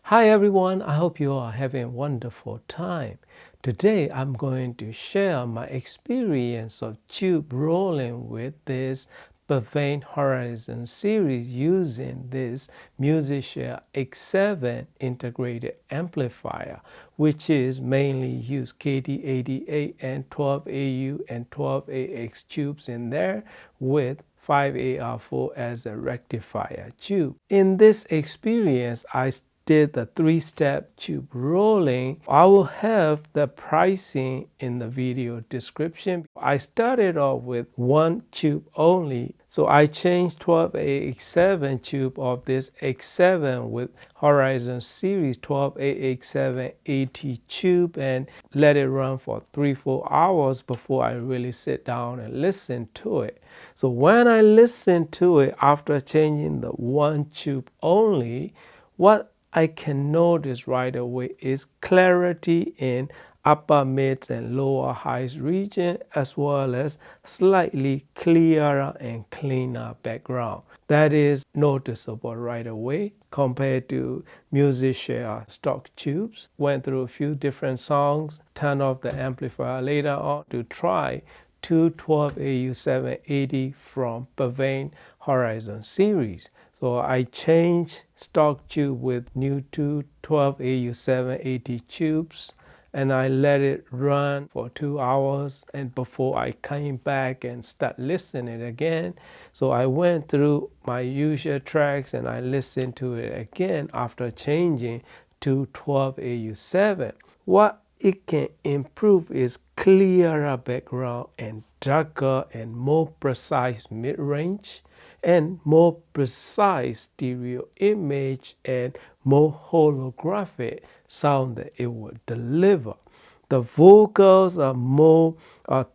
Hi everyone, I hope you are having a wonderful time. Today I'm going to share my experience of tube rolling with this Bavane Horizon series using this Musicshare X7 integrated amplifier, which is mainly use KD88 and 12AU and 12AX tubes in there with 5AR4 as a rectifier tube. In this experience, I did the three-step tube rolling. I will have the pricing in the video description. I started off with one tube only. So I changed 12AX7 tube of this X7 with Horizon Series 12AX7 AT tube and let it run for 3-4 hours before I really sit down and listen to it. So when I listen to it after changing the one tube only, what I can notice right away is clarity in upper mids and lower highs region, as well as slightly clearer and cleaner background. That is noticeable right away compared to Musicshare stock tubes. Went through a few different songs, turned off the amplifier later on to try 212AU780 from Bavane Horizon series. So I changed stock tube with new 212AU780 tubes and I let it run for 2 hours and before I came back and start listening again. So I went through my usual tracks and I listened to it again after changing to 12AU7. What it can improve is clearer background and darker and more precise mid-range and more precise stereo image and more holographic sound that it would deliver. The vocals are more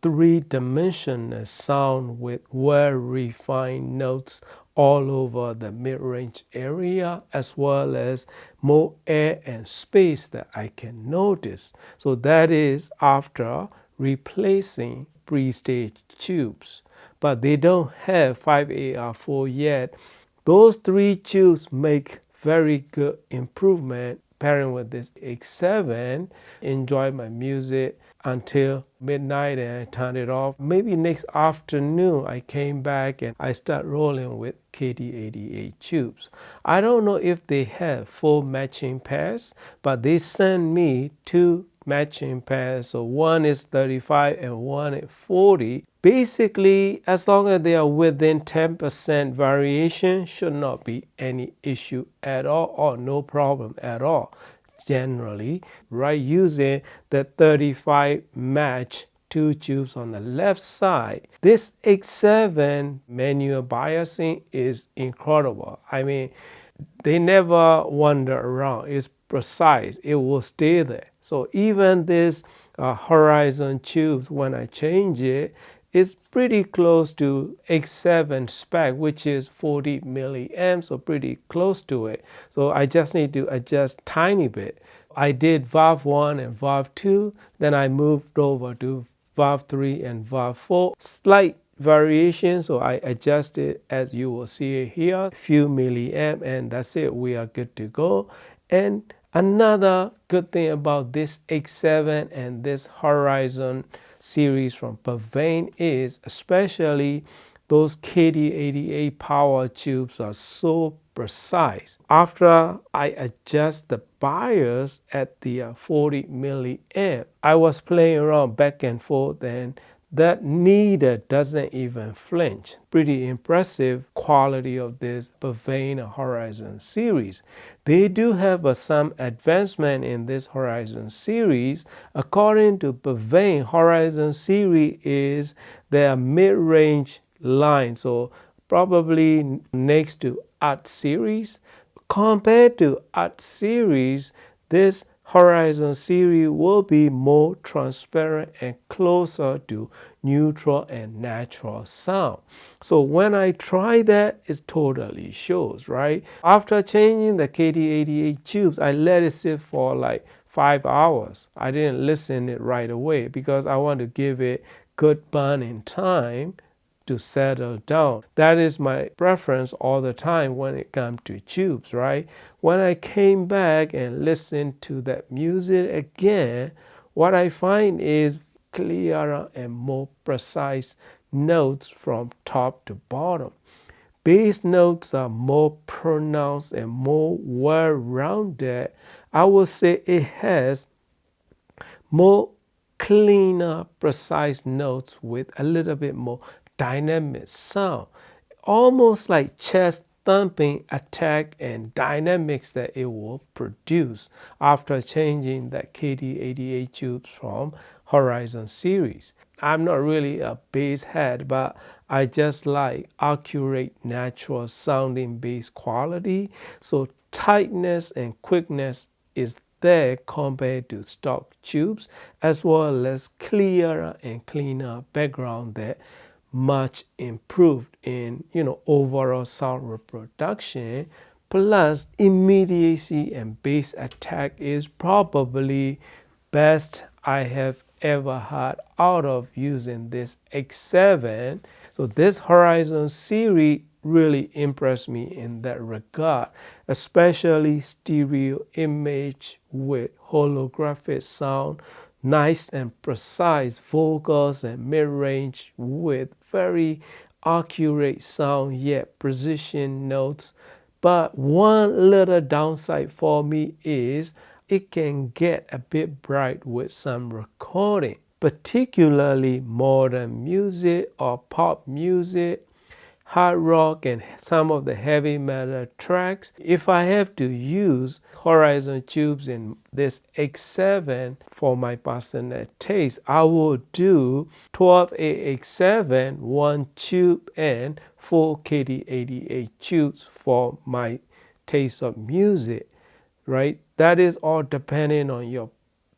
three-dimensional sound with well-refined notes all over the mid-range area, as well as more air and space that I can notice. So that is after replacing pre-stage tubes. But they don't have 5AR4 yet. Those three tubes make very good improvement pairing with this X7. Enjoy my music until midnight and I turned it off. Maybe next afternoon I came back and I start rolling with KD88 tubes. I don't know if they have full matching pairs, but they send me two matching pairs. So one is 35 and one is 40. Basically, as long as they are within 10% variation, should not be any issue at all or no problem at all. Generally, right, using the 35 match two tubes on the left side. This X7 manual biasing is incredible. I mean, they never wander around. It's precise. It will stay there. So even this Horizon tubes, when I change it, it's pretty close to X7 spec, which is 40 milliamps, so pretty close to it. So I just need to adjust tiny bit. I did valve 1 and valve 2, then I moved over to valve 3 and valve 4. Slight variation, so I adjusted as you will see it here, a few milliamp, and that's it. We are good to go. And another good thing about this X7 and this Horizon series from Bavane is especially those KD88 power tubes are so precise. After I adjust the bias at the 40 milliamp, I was playing around back and forth and that needle doesn't even flinch. Pretty impressive quality of this Bavane Horizon series. They do have some advancement in this Horizon series. According to Bavane, Horizon series is their mid-range line, so probably next to Art series. Compared to Art series, this Horizon series will be more transparent and closer to neutral and natural sound. So when I try that, it totally shows, right? After changing the KD88 tubes, I let it sit for like 5 hours. I didn't listen it right away because I want to give it good burning time to settle down. That is my preference all the time when it comes to tubes, right? When I came back and listened to that music again, what I find is clearer and more precise notes from top to bottom. Bass notes are more pronounced and more well-rounded. I would say it has more cleaner, precise notes with a little bit more dynamic sound. Almost like chest thumping attack and dynamics that it will produce after changing the KD88 tubes from Horizon series. I'm not really a bass head, but I just like accurate, natural sounding bass quality. So tightness and quickness is there compared to stock tubes, as well as clearer and cleaner background that much improved in overall sound reproduction. Plus immediacy and bass attack is probably best I have ever had out of using this X7. So this Horizon series really impressed me in that regard, especially stereo image with holographic sound, nice and precise vocals and mid-range with very accurate sound yet precision notes. But one little downside for me is it can get a bit bright with some recording, particularly modern music or pop music, hard rock, and some of the heavy metal tracks. If I have to use Horizon tubes in this X7 for my personal taste, I will do 12A X7, 1 tube, and 4 KD88 tubes for my taste of music, right? That is all depending on your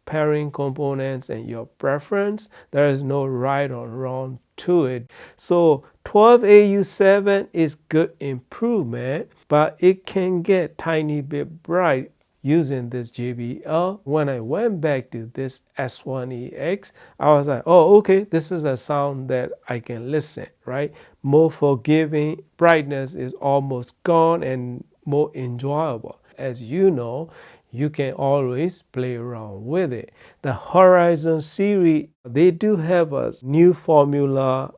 pairing components and your preference. There is no right or wrong to it. So 12AU7 is good improvement, but it can get tiny bit bright using this JBL. When I went back to this S1EX, I was like, oh, okay, this is a sound that I can listen, right? More forgiving, brightness is almost gone and more enjoyable. As you know, you can always play around with it. The Horizon series, they do have a new formula,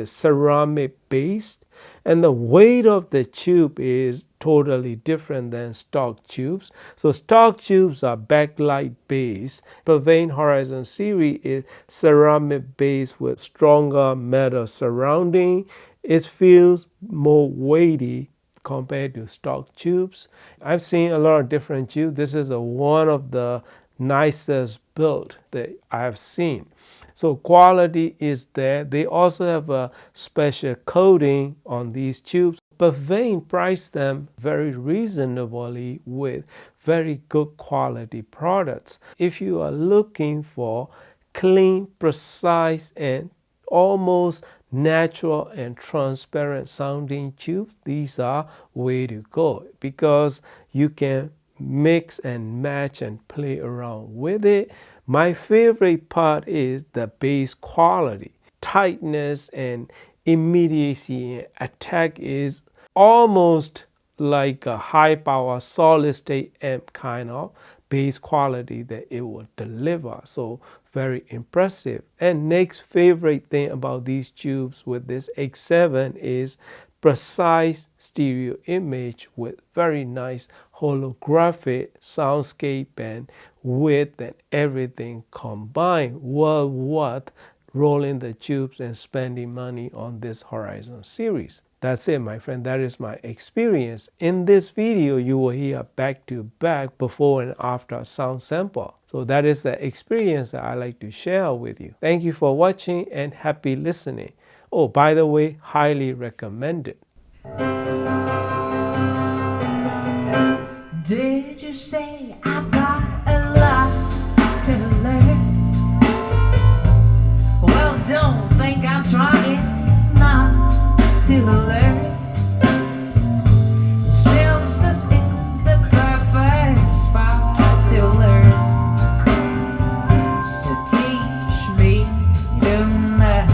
ceramic based, and the weight of the tube is totally different than stock tubes. So stock tubes are backlight based, but Purvane Horizon series is ceramic based with stronger metal surrounding. It feels more weighty compared to stock tubes. I've seen a lot of different tubes. This is one of the nicest built that I have seen. So quality is there. They also have a special coating on these tubes. Purvane priced them very reasonably with very good quality products. If you are looking for clean, precise, and almost natural and transparent sounding tubes, these are way to go, because you can mix and match and play around with it. My favorite part is the bass quality, tightness, and immediacy. Attack is almost like a high power solid state amp kind of bass quality that it will deliver. So very impressive. And next favorite thing about these tubes with this X7 is precise stereo image with very nice holographic soundscape and width and everything combined. Well worth rolling the tubes and spending money on this Horizon series. That's it, my friend. That is my experience. In this video, you will hear back-to-back before and after sound sample. So that is the experience that I like to share with you. Thank you for watching and happy listening. Oh, by the way, highly recommended. Did you say I've got a lot to learn? Well, don't think I'm trying not to learn. Since this is the perfect spot to learn, so teach me tonight.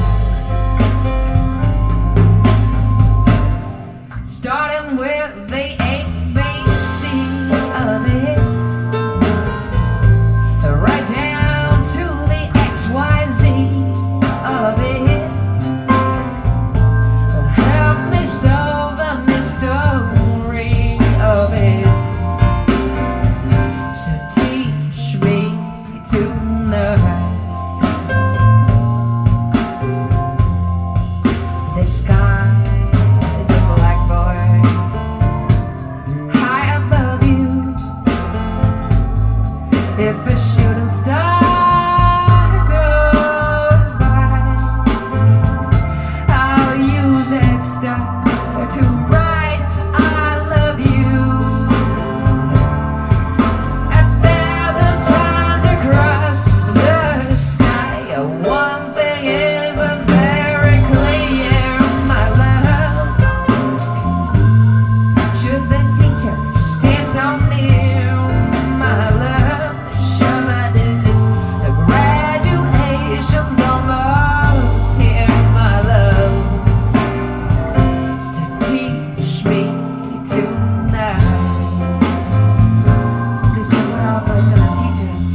If a shooting star goes by, I'll use that star to write I love you 1,000 times across the sky. One thing isn't very clear, my love. Should the teacher stand so near, my love? Shall I do the graduation's almost here, my love? So teach me tonight. Please tell me what all boys gonna teach us.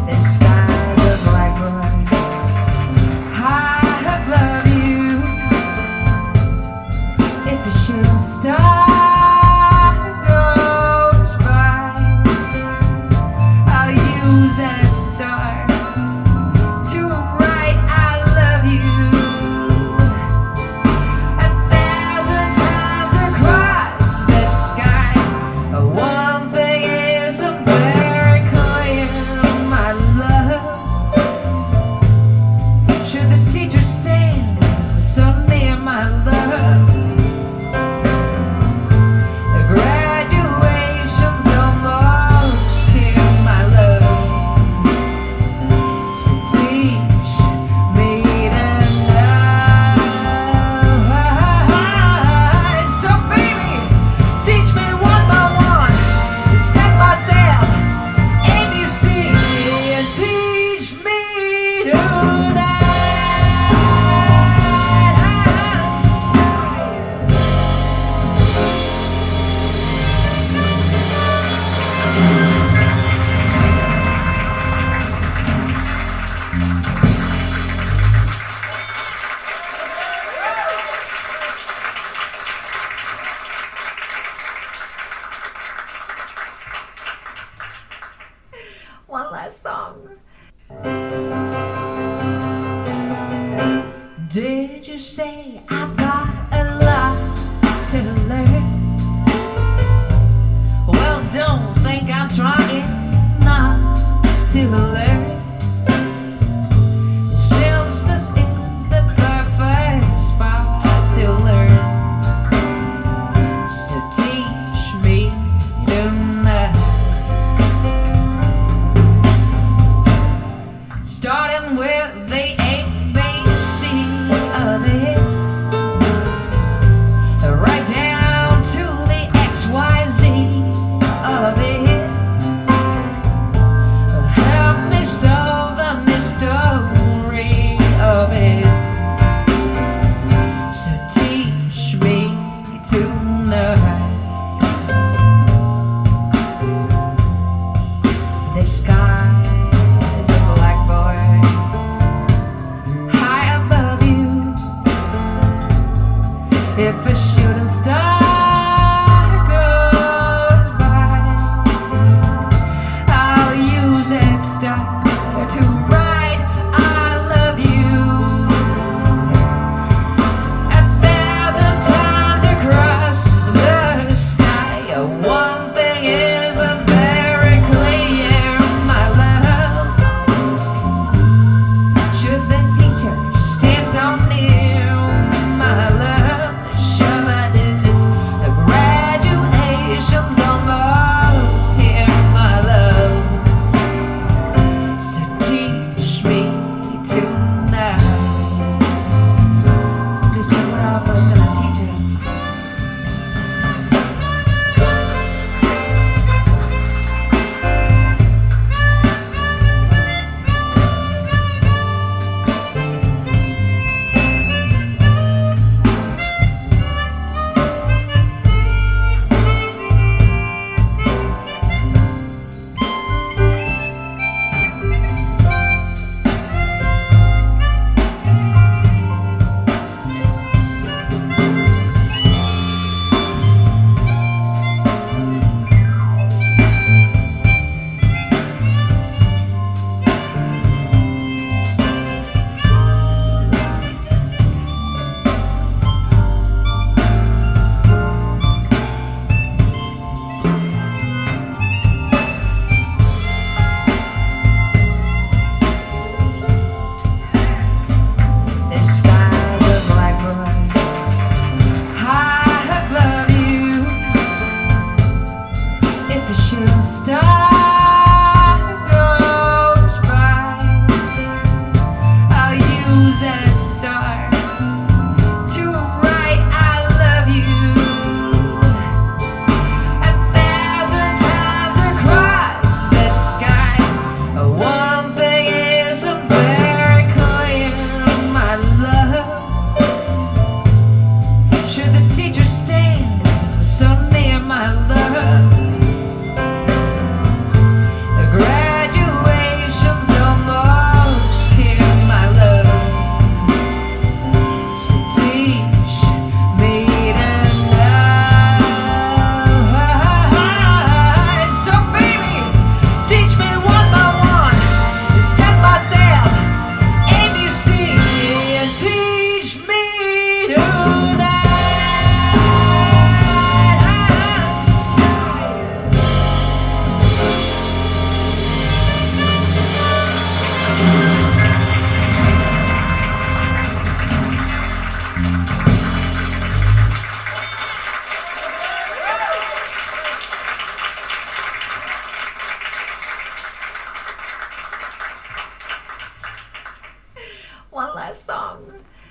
The skies are blackbird. I love you. If a shooting star goes by, I'll use that star to write I love you 1,000 times across the sky. One thing isn't very clear, my love. Should the teacher stand so near, my love? The graduation's almost here, my love. So teach me tonight. So baby, teach me one by one, step by step, ABC, and teach me tonight. One last song. Did you say I've got a lot to learn? Well, don't think I'm trying not to learn. Since this is the perfect spot to learn, so teach me tonight. Starting with the ABC of it, right down to the XYZ of it. Help me solve the mystery of it. So teach me tonight. The sky is a blackboard. One last song.